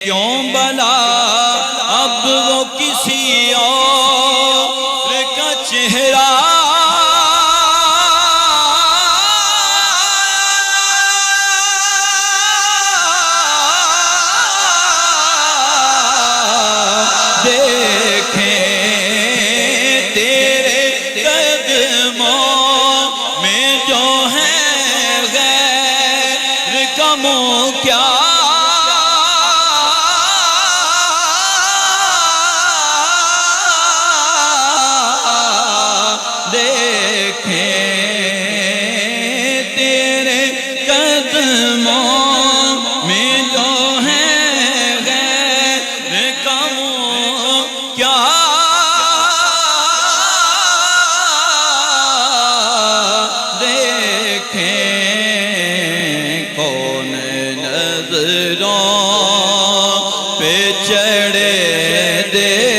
کیوں بلا اب وہ کسی اور کا چہرہ دیکھیں تیرے قدموں میں جو ہے غیر کا منہ کیا کون نظروں پہ چڑھے دے